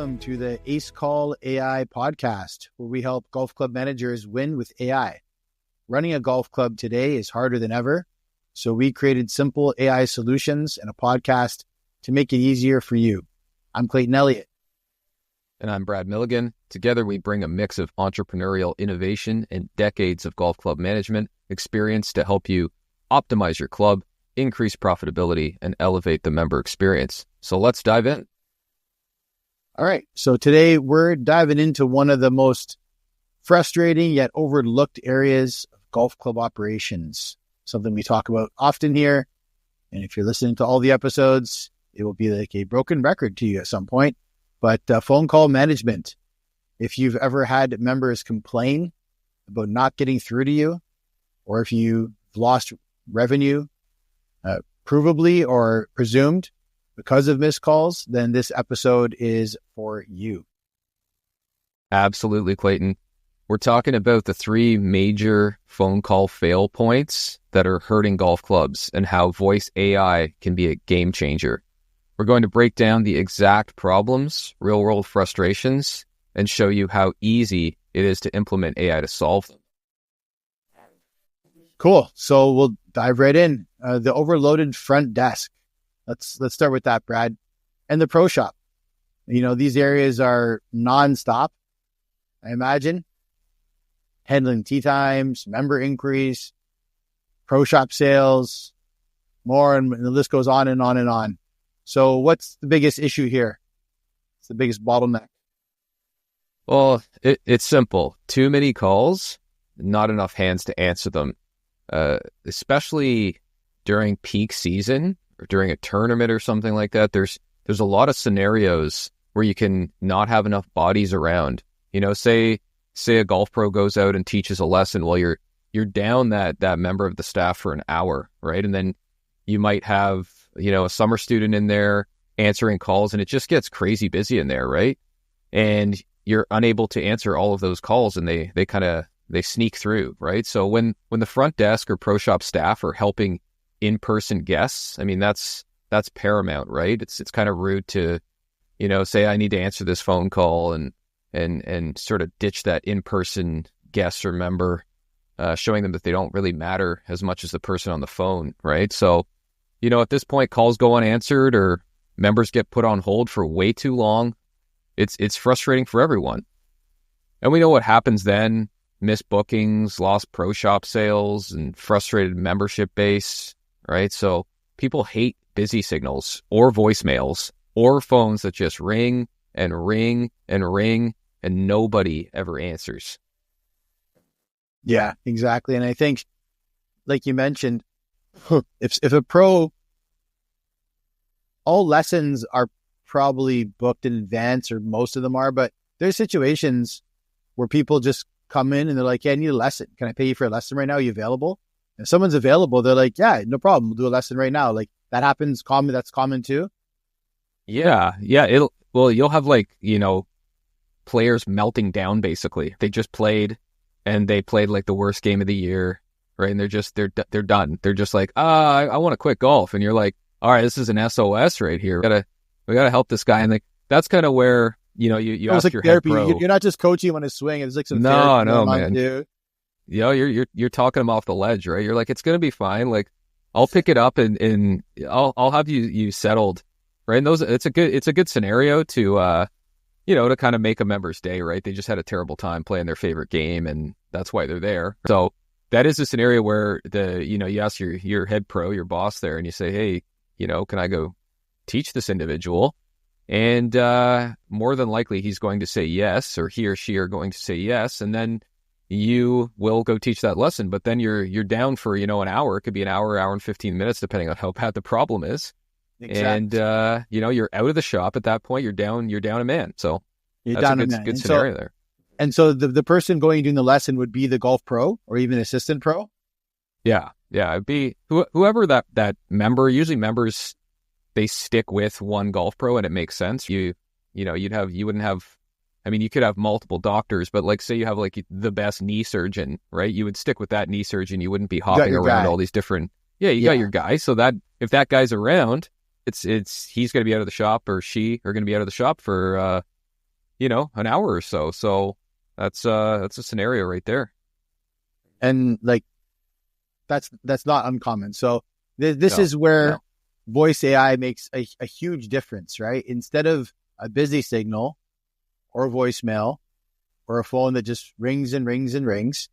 Welcome to the Acecall.ai podcast, where we help golf club managers win with AI. Running a golf club today is harder than ever, so we created simple AI solutions and a podcast to make it easier for you. I'm Clayton Elliott. And I'm Brad Milligan. Together, we bring a mix of entrepreneurial innovation and decades of golf club management experience to help you optimize your club, increase profitability, and elevate the member experience. So let's dive in. All right. So today we're diving into one of the most frustrating yet overlooked areas of golf club operations, something we talk about often here. And if you're listening to all the episodes, it will be like a broken record to you at some point. But phone call management. If you've ever had members complain about not getting through to you, or if you've lost revenue, provably or presumed, because of missed calls, then this episode is for you. Absolutely, Clayton. We're talking about the three major phone call fail points that are hurting golf clubs and how voice AI can be a game changer. We're going to break down the exact problems, real-world frustrations, and show you how easy it is to implement AI to solve them. Cool. So we'll dive right in. The overloaded front desk. Let's start with that, Brad. And the pro shop. You know, these areas are nonstop, I imagine. Handling tee times, member inquiries, pro shop sales, more, and the list goes on and on and on. So what's the biggest issue here? It's the biggest bottleneck. Well, it's simple. Too many calls, not enough hands to answer them. Especially during peak season or during a tournament or something like that, there's a lot of scenarios where you can not have enough bodies around. You know, say a golf pro goes out and teaches a lesson while you're down that member of the staff for an hour, right? And then you might have, you know, a summer student in there answering calls, and it just gets crazy busy in there, right? And you're unable to answer all of those calls, and they sneak through, right? So when the front desk or pro shop staff are helping in-person guests, I mean, that's paramount, right? It's kind of rude to, you know, say I need to answer this phone call and sort of ditch that in-person guest or member, showing them that they don't really matter as much as the person on the phone, right? So, you know, at this point, calls go unanswered or members get put on hold for way too long. It's frustrating for everyone. And we know what happens then: missed bookings, lost pro shop sales, and frustrated membership base, right? So people hate busy signals or voicemails or phones that just ring and ring and ring and nobody ever answers. Yeah, exactly. And I think, like you mentioned, if a pro, all lessons are probably booked in advance, or most of them are, but there's situations where people just come in and they're like, yeah, I need a lesson. Can I pay you for a lesson right now? Are you available? If someone's available, they're like, yeah, no problem. We'll do a lesson right now. Like that happens common. That's common too. Yeah. You'll have, like, you know, players melting down basically. They just played and they played like the worst game of the year, right? And they're done. They're just like, I want to quit golf. And you're like, all right, this is an SOS right here. We gotta help this guy. And like, that's kind of where, you know, you ask like your therapy. Head pro. You're not just coaching him on his swing. It's like some no, man. Dude. You know, you're talking him off the ledge, right? You're like, it's gonna be fine. Like, I'll pick it up and I'll have you settled, right? And it's a good scenario to you know, to kind of make a member's day, right? They just had a terrible time playing their favorite game, and that's why they're there. So that is a scenario where you ask your head pro, your boss there, and you say, hey, you know, can I go teach this individual? And more than likely he's going to say yes, or he or she are going to say yes, and then you will go teach that lesson. But then you're down for, you know, an hour. It could be an hour and 15 minutes, depending on how bad the problem is. Exactly. And you know, you're out of the shop at that point. You're down a man. So that's a good scenario there. And so the person going and doing the lesson would be the golf pro or even assistant pro? Yeah. It'd be whoever that member. Usually members, they stick with one golf pro, and it makes sense. You wouldn't have, I mean, you could have multiple doctors, but like, say you have like the best knee surgeon, right? You would stick with that knee surgeon. You wouldn't be hopping around all these different, you got your guy. So that if that guy's around, he's going to be out of the shop, or she are going to be out of the shop for an hour or so. So that's a scenario right there. And like, that's not uncommon. So this No, is where no. voice AI makes a huge difference, right? Instead of a busy signal or a voicemail or a phone that just rings and rings and rings,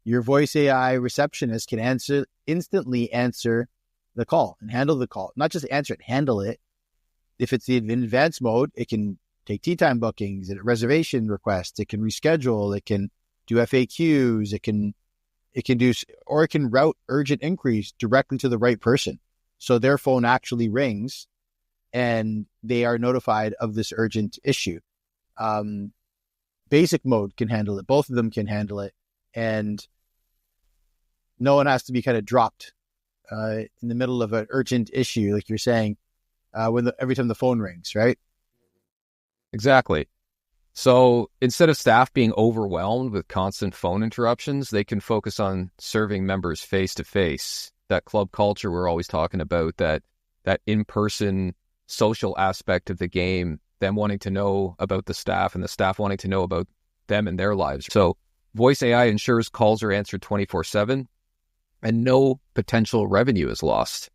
your voice AI receptionist can instantly answer the call and handle the call. Not just answer it, handle it. If it's in advanced mode, it can take tea time bookings, reservation requests, it can reschedule, it can do FAQs, it can do, or it can route urgent inquiries directly to the right person. So their phone actually rings and they are notified of this urgent issue. Basic mode can handle it. Both of them can handle it. And no one has to be kind of dropped in the middle of an urgent issue, like you're saying, every time the phone rings, right? Exactly. So instead of staff being overwhelmed with constant phone interruptions, they can focus on serving members face to face. That club culture we're always talking about, that in-person social aspect of the game, them wanting to know about the staff and the staff wanting to know about them and their lives. So voice AI ensures calls are answered 24/7 and no potential revenue is lost.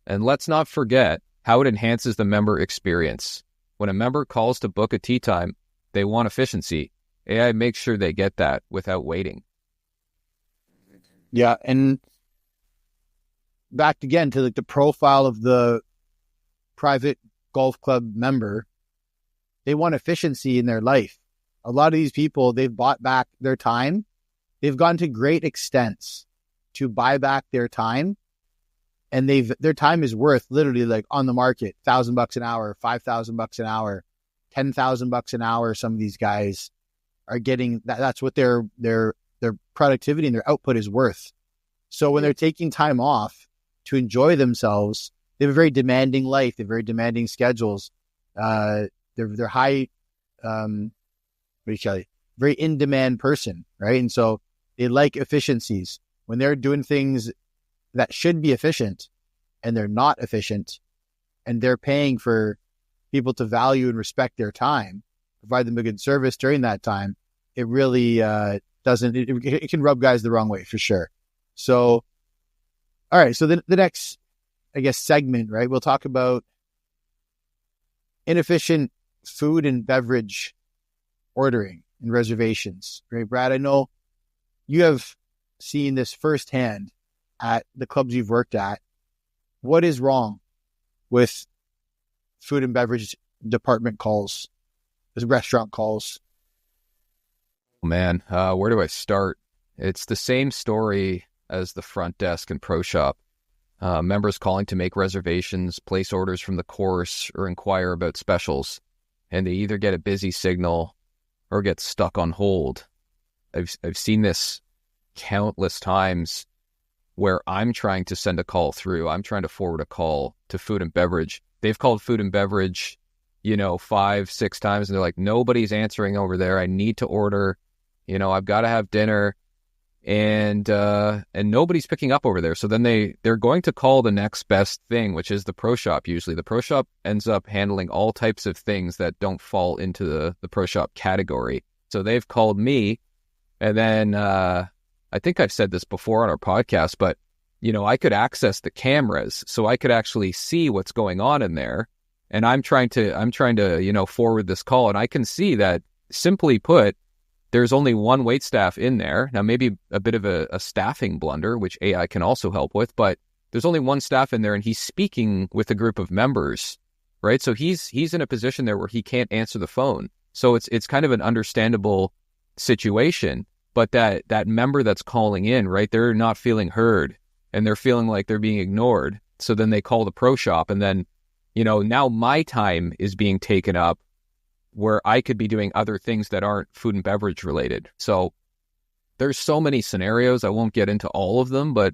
And let's not forget how it enhances the member experience. When a member calls to book a tea time, they want efficiency. AI makes sure they get that without waiting. Yeah, and back again to like the profile of the private golf club member, they want efficiency in their life. A lot of these people, they've bought back their time. They've gone to great extents to buy back their time, and their time is worth literally like on the market $1,000 an hour, $5,000 an hour, $10,000 an hour. Some of these guys are getting that. That's what their productivity and their output is worth. So when they're taking time off to enjoy themselves, they have a very demanding life. They have very demanding schedules. They're high, very in demand person, right? And so they like efficiencies. When they're doing things that should be efficient and they're not efficient, and they're paying for people to value and respect their time, provide them a good service during that time, it really doesn't, it can rub guys the wrong way for sure. So, all right. So the next, I guess, segment, right? We'll talk about inefficient food and beverage ordering and reservations, right? Brad, I know you have seen this firsthand at the clubs you've worked at. What is wrong with food and beverage department calls, restaurant calls? Man, where do I start? It's the same story as the front desk and pro shop. Members calling to make reservations, place orders from the course, or inquire about specials, and they either get a busy signal or get stuck on hold. I've seen this countless times where I'm trying to send a call through. I'm trying to forward a call to food and beverage. They've called food and beverage, 5-6 times, and they're like, nobody's answering over there. I need to order. I've got to have dinner, and nobody's picking up over there. So then they're going to call the next best thing, which is the pro shop. Usually the pro shop ends up handling all types of things that don't fall into the pro shop category. So they've called me, and then I think I've said this before on our podcast, but I could access the cameras, so I could actually see what's going on in there. And I'm trying to forward this call, and I can see that, simply put, there's only one waitstaff in there. Now, maybe a bit of a staffing blunder, which AI can also help with, but there's only one staff in there, and he's speaking with a group of members, right? So he's in a position there where he can't answer the phone. So it's kind of an understandable situation, but that member that's calling in, right, they're not feeling heard, and they're feeling like they're being ignored. So then they call the pro shop, and then, now my time is being taken up where I could be doing other things that aren't food and beverage related. So there's so many scenarios. I won't get into all of them, but,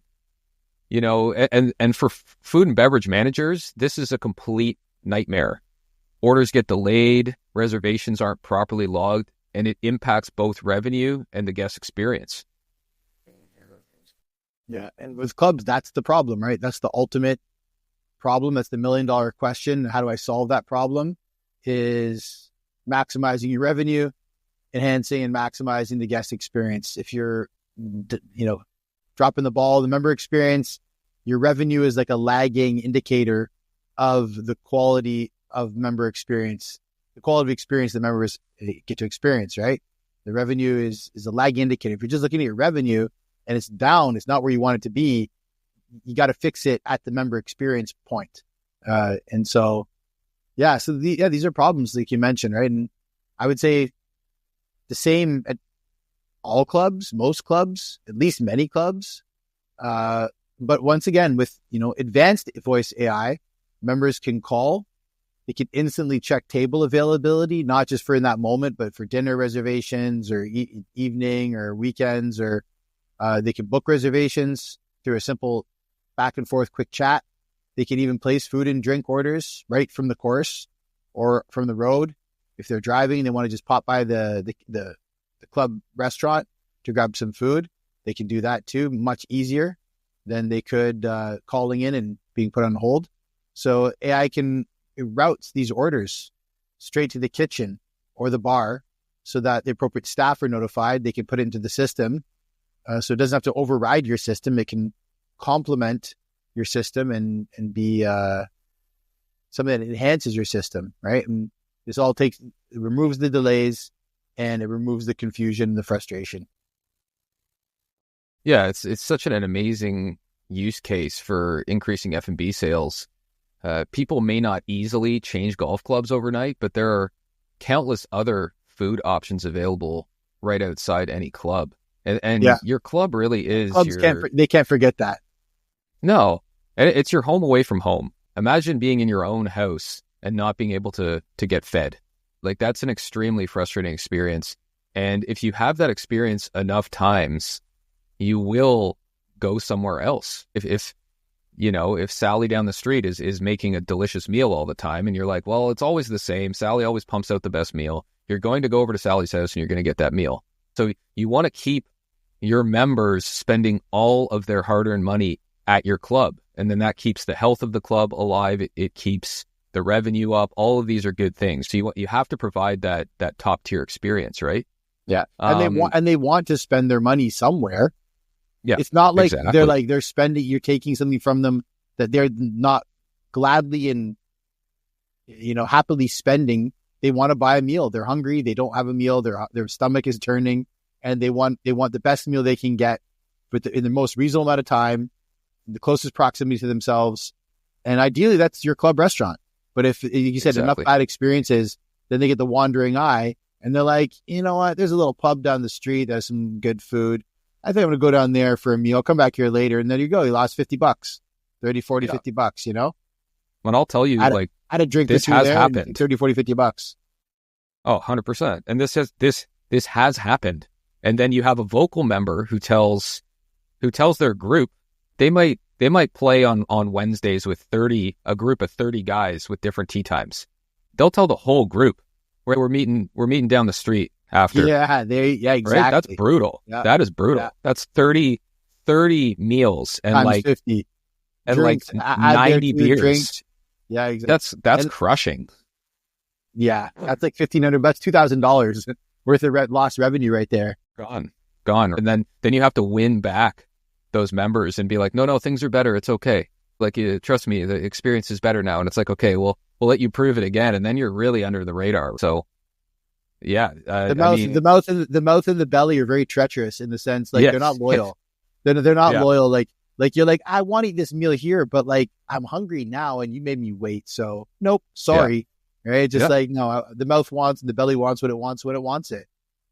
and for food and beverage managers, this is a complete nightmare. Orders get delayed, reservations aren't properly logged, and it impacts both revenue and the guest experience. Yeah. And with clubs, that's the problem, right? That's the ultimate problem. That's the $1 million question. How do I solve that problem? Is maximizing your revenue, enhancing and maximizing the guest experience. If you're, dropping the ball, the member experience, your revenue is like a lagging indicator of the quality of member experience, the quality of experience the members get to experience, right? The revenue is a lagging indicator. If you're just looking at your revenue and it's down, it's not where you want it to be, you got to fix it at the member experience point. These are problems like you mentioned, right? And I would say the same at all clubs, most clubs, at least many clubs. But once again, with, advanced voice AI, members can call. They can instantly check table availability, not just for in that moment, but for dinner reservations or evening or weekends, or they can book reservations through a simple back and forth quick chat. They can even place food and drink orders right from the course or from the road. If they're driving, they want to just pop by the club restaurant to grab some food. They can do that too, much easier than they could calling in and being put on hold. So AI routes these orders straight to the kitchen or the bar so that the appropriate staff are notified. They can put it into the system. So it doesn't have to override your system. It can complement your system and be something that enhances your system, right? And this all it removes the delays and it removes the confusion and the frustration. Yeah, it's such an amazing use case for increasing F&B sales. People may not easily change golf clubs overnight, but there are countless other food options available right outside any club. And your club really is clubs they can't forget that. No, it's your home away from home. Imagine being in your own house and not being able to get fed. Like, that's an extremely frustrating experience. And if you have that experience enough times, you will go somewhere else. If Sally down the street is making a delicious meal all the time and you're like, well, it's always the same. Sally always pumps out the best meal. You're going to go over to Sally's house and you're going to get that meal. So you want to keep your members spending all of their hard-earned money at your club. And then that keeps the health of the club alive. It keeps the revenue up. All of these are good things. So you have to provide that top tier experience, right? Yeah. And they want to spend their money somewhere. Yeah. It's not like exactly. they're spending, you're taking something from them that they're not gladly and, happily spending. They want to buy a meal. They're hungry. They don't have a meal. Their stomach is turning and they want the best meal they can get, but in the most reasonable amount of time, the closest proximity to themselves. And ideally that's your club restaurant. But if you said enough bad experiences, then they get the wandering eye and they're like, you know what, there's a little pub down the street that has some good food. I think I'm going to go down there for a meal, come back here later. And there you go. You lost $50, 30, 40, $50, And I'll tell you, I had a drink. This has happened. 30, 40, $50. Oh, 100%. And this has happened. And then you have a vocal member who tells their group, they might play on Wednesdays with a group of 30 guys with different tee times. They'll tell the whole group, right, we're meeting down the street after. Yeah, exactly. Right? That's brutal. Yeah. That is brutal. Yeah. That's 30 meals and times 50 and drinks, like 90 beers. Drinks. Yeah, exactly. That's crushing. Yeah, that's like $1,500, $2,000 worth of lost revenue right there. Gone. And then you have to win back those members and be like, no, things are better. It's okay. Like, trust me, the experience is better now. And it's like, okay, well, we'll let you prove it again. And then you're really under the radar. So yeah. The mouth and the belly are very treacherous in the sense, like, they're not loyal. They're not loyal. Like you're like, I want to eat this meal here, but like, I'm hungry now and you made me wait. So nope, sorry. Yeah. Right. Just like, no, the mouth wants and the belly wants what it wants it.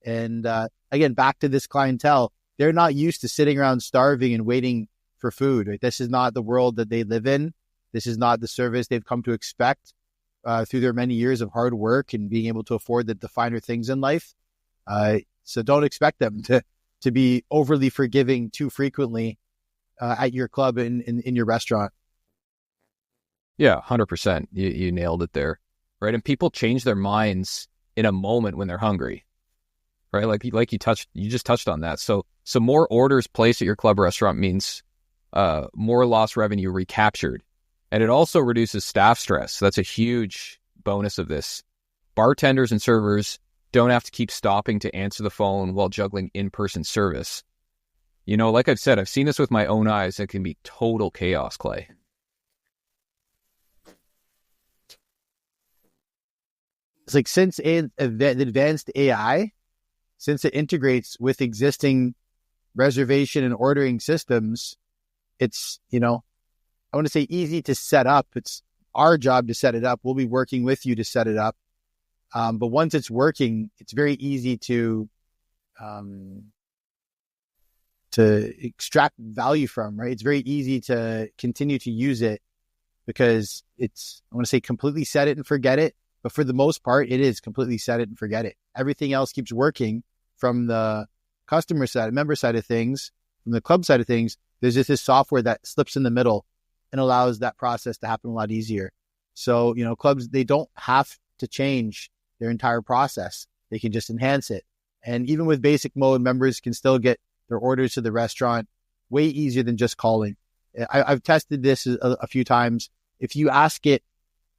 And again, back to this clientele, they're not used to sitting around starving and waiting for food. Right? This is not the world that they live in. This is not the service they've come to expect through their many years of hard work and being able to afford the finer things in life. So don't expect them to be overly forgiving too frequently at your club in your restaurant. Yeah, 100%. You nailed it there, right? And people change their minds in a moment when they're hungry, right? Like you just touched on that. So more orders placed at your club restaurant means more lost revenue recaptured, and it also reduces staff stress. So that's a huge bonus of this. bartenders and servers don't have to keep stopping to answer the phone while juggling in-person service. Like I've said, I've seen this with my own eyes. It can be total chaos, Clay. It's like since the advanced AI, since it integrates with existing reservation and ordering systems, it's, I want to say easy to set up. It's our job to set it up. We'll be working with you to set it up. But once it's working, it's very easy to extract value from, right? It's very easy to continue to use it because it's, I want to say completely set it and forget it. But for the most part, it is completely set it and forget it. Everything else keeps working from the customer side, member side of things, from the club side of things. There's just this software that slips in the middle and allows that process to happen a lot easier. So, clubs, they don't have to change their entire process. They can just enhance it. And even with basic mode, members can still get their orders to the restaurant way easier than just calling. I've tested this a few times. If you ask it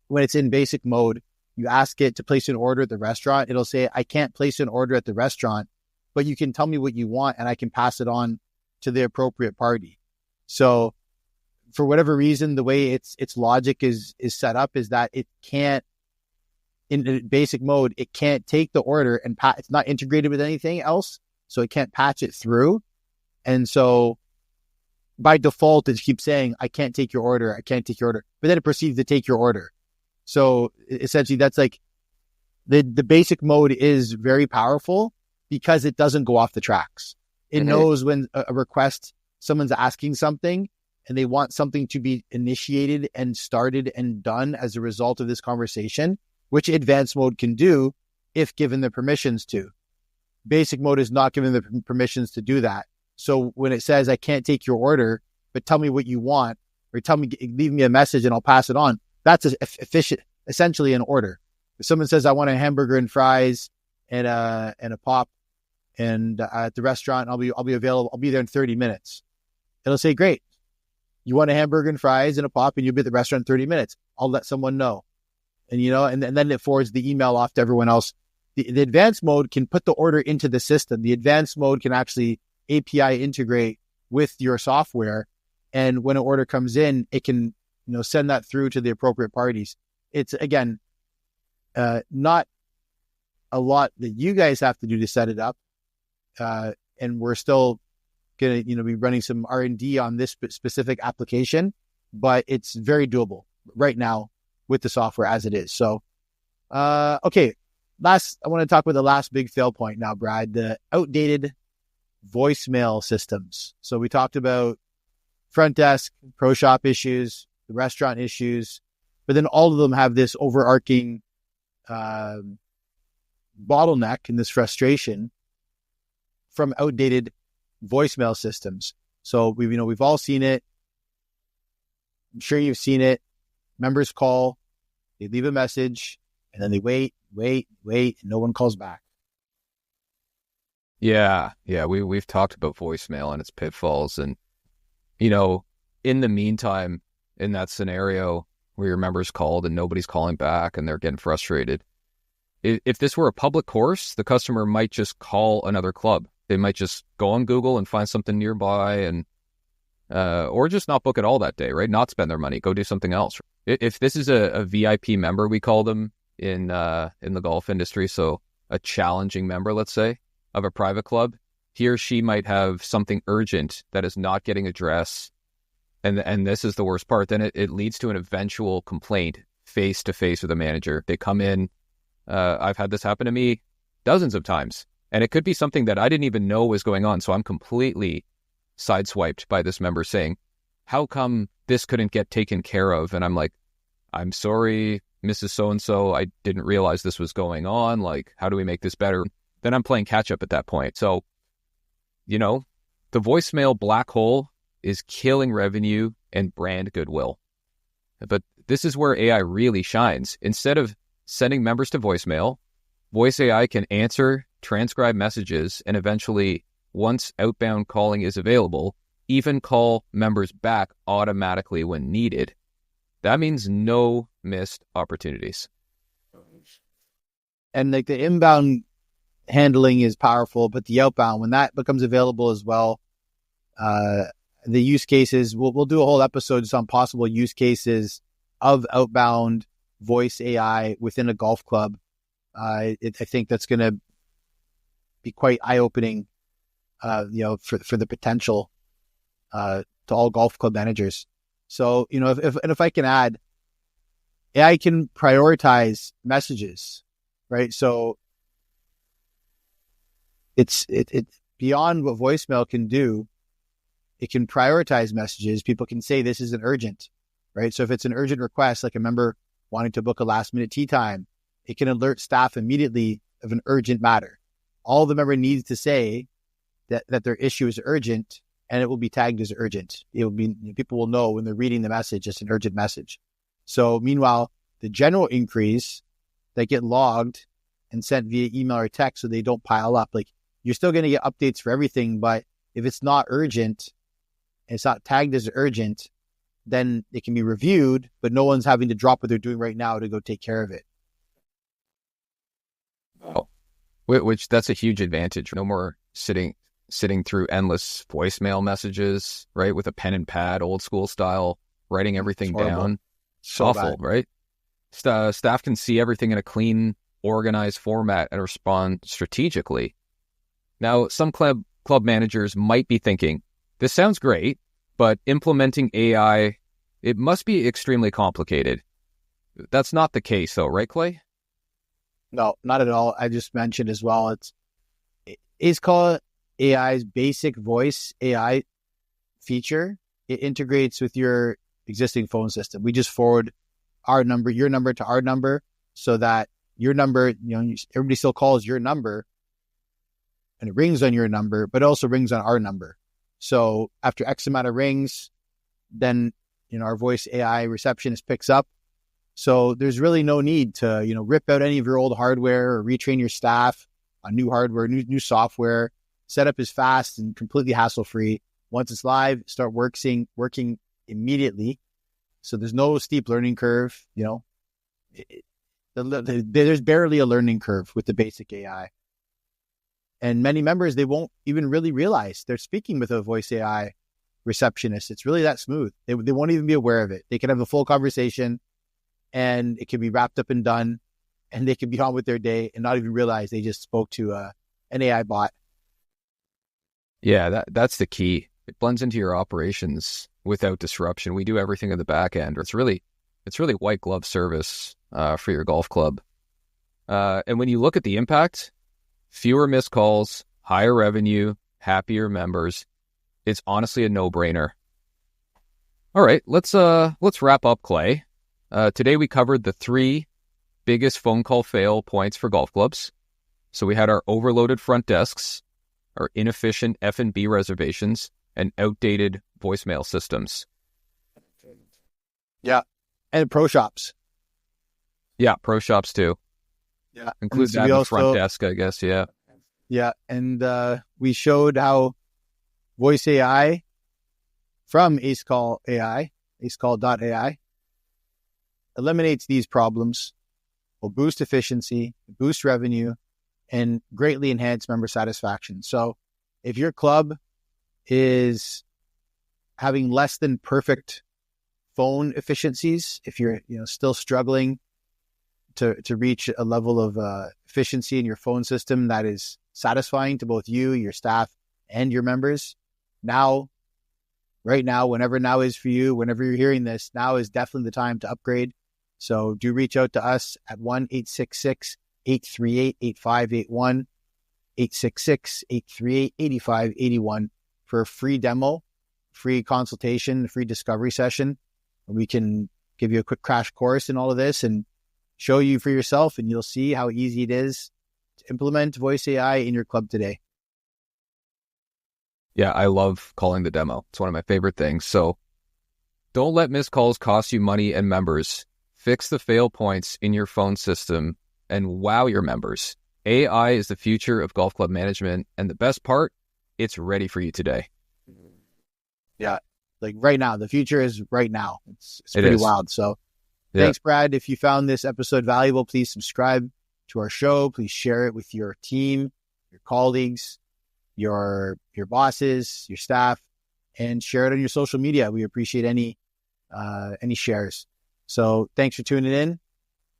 when it's in basic mode, you ask it to place an order at the restaurant, it'll say, I can't place an order at the restaurant, but you can tell me what you want and I can pass it on to the appropriate party. So for whatever reason, the way its logic is set up is that it can't, in basic mode, it can't take the order and it's not integrated with anything else. So it can't patch it through. And so by default, it keeps saying, I can't take your order. I can't take your order. But then it proceeds to take your order. So essentially that's like the basic mode is very powerful because it doesn't go off the tracks. It knows when a request, someone's asking something and they want something to be initiated and started and done as a result of this conversation, which advanced mode can do if given the permissions to. Basic mode is not given the permissions to do that. So when it says, I can't take your order, but tell me what you want, or leave me a message and I'll pass it on. That's essentially an order. If someone says, I want a hamburger and fries and a pop and at the restaurant, I'll be available. I'll be there in 30 minutes. It'll say, great. You want a hamburger and fries and a pop and you'll be at the restaurant in 30 minutes. I'll let someone know. And, and then it forwards the email off to everyone else. The advanced mode can put the order into the system. The advanced mode can actually API integrate with your software. And when an order comes in, it can, send that through to the appropriate parties. It's, again, not a lot that you guys have to do to set it up. And we're still going to, be running some R&D on this specific application, but it's very doable right now with the software as it is. So, okay. I want to talk about the last big fail point now, Brad, the outdated voicemail systems. So we talked about front desk, pro shop issues, the restaurant issues, but then all of them have this overarching bottleneck and this frustration from outdated voicemail systems. So we've all seen it. I'm sure you've seen it. Members call, they leave a message, and then they wait, and no one calls back. Yeah. We've talked about voicemail and its pitfalls. And, in the meantime, in that scenario where your members called and nobody's calling back and they're getting frustrated, if this were a public course, the customer might just call another club. They might just go on Google and find something nearby and, or just not book it all that day, right? Not spend their money, go do something else. If this is a VIP member, we call them in the golf industry, so a challenging member, let's say, of a private club, he or she might have something urgent that is not getting addressed, and this is the worst part. Then it leads to an eventual complaint face to face with a manager. They come in. I've had this happen to me dozens of times, and it could be something that I didn't even know was going on. So I'm completely sideswiped by this member saying, "How come this couldn't get taken care of?" And I'm like, "I'm sorry, Mrs. So-and-so, I didn't realize this was going on. Like, how do we make this better?" Then I'm playing catch up at that point. So, the voicemail black hole is killing revenue and brand goodwill. But this is where AI really shines. Instead of sending members to voicemail, Voice AI can answer, transcribe messages, and eventually, once outbound calling is available, even call members back automatically when needed. That means no missed opportunities. And like the inbound handling is powerful, but the outbound, when that becomes available as well, the use cases, we'll do a whole episode just on possible use cases of outbound voice AI within a golf club. I think that's going to be quite eye-opening, for the potential to all golf club managers. So, if I can add, AI can prioritize messages, right? So it's beyond what voicemail can do. It can prioritize messages. People can say this isn't urgent, right? So if it's an urgent request, like a member wanting to book a last minute tea time, it can alert staff immediately of an urgent matter. All the member needs to say that their issue is urgent, and it will be tagged as urgent. It will be, people will know when they're reading the message, it's an urgent message. So meanwhile, the general inquiries that get logged and sent via email or text so they don't pile up, like you're still going to get updates for everything, but if it's not urgent, it's not tagged as urgent, then it can be reviewed, but no one's having to drop what they're doing right now to go take care of it. Oh, which that's a huge advantage. No more sitting through endless voicemail messages, right? With a pen and pad, old school style, writing everything down. It's awful, bad. Right? Staff can see everything in a clean, organized format and respond strategically. Now, some club managers might be thinking, this sounds great, but implementing AI, it must be extremely complicated. That's not the case though, right, Clay? No, not at all. I just mentioned as well, Acecall.ai's basic voice AI feature. It integrates with your existing phone system. We just forward your number to our number so that your number, everybody still calls your number and it rings on your number, but it also rings on our number. So after X amount of rings, then, our voice AI receptionist picks up. So there's really no need to, rip out any of your old hardware or retrain your staff on new hardware, new software. Setup is fast and completely hassle-free. Once it's live, start working immediately. So there's no steep learning curve, there's barely a learning curve with the basic AI. And many members, they won't even really realize they're speaking with a voice AI receptionist. It's really that smooth. They won't even be aware of it. They can have a full conversation and it can be wrapped up and done, and they can be on with their day and not even realize they just spoke to an AI bot. Yeah, that's the key. It blends into your operations without disruption. We do everything in the back end. It's really white glove service for your golf club. And when you look at the impact, fewer missed calls, higher revenue, happier members. It's honestly a no-brainer. All right, let's wrap up, Clay. Today we covered the 3 biggest phone call fail points for golf clubs. So we had our overloaded front desks, our inefficient F&B reservations, and outdated voicemail systems. Yeah, and pro shops. Yeah, pro shops too. Yeah, include that in the front desk, I guess. Yeah. Yeah, and we showed how voice AI from Acecall.ai, Acecall.ai, eliminates these problems, will boost efficiency, boost revenue, and greatly enhance member satisfaction. So if your club is having less than perfect phone efficiencies, if you're still struggling to reach a level of efficiency in your phone system that is satisfying to both you, your staff, and your members, right now, whenever now is for you, whenever you're hearing this, now is definitely the time to upgrade. So do reach out to us at 1-866-838-8581, 866-838-8581 for a free demo, free consultation, free discovery session. We can give you a quick crash course in all of this and show you for yourself, and you'll see how easy it is to implement voice AI in your club today. Yeah, I love calling the demo. It's one of my favorite things. So don't let missed calls cost you money and members. Fix the fail points in your phone system and wow your members. AI is the future of golf club management, and the best part, it's ready for you today. Yeah, like right now. The future is right now. It's pretty wild. So thanks, Brad. If you found this episode valuable, please subscribe, to our show, please share it with your team, your colleagues, your bosses, your staff, and share it on your social media. We appreciate any shares. So thanks for tuning in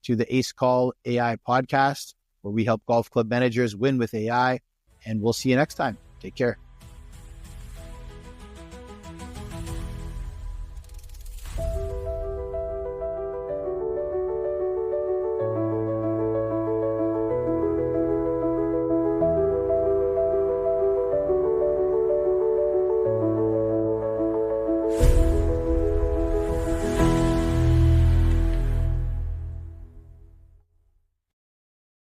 to the Acecall.ai podcast, where we help golf club managers win with AI. And we'll see you next time. Take care.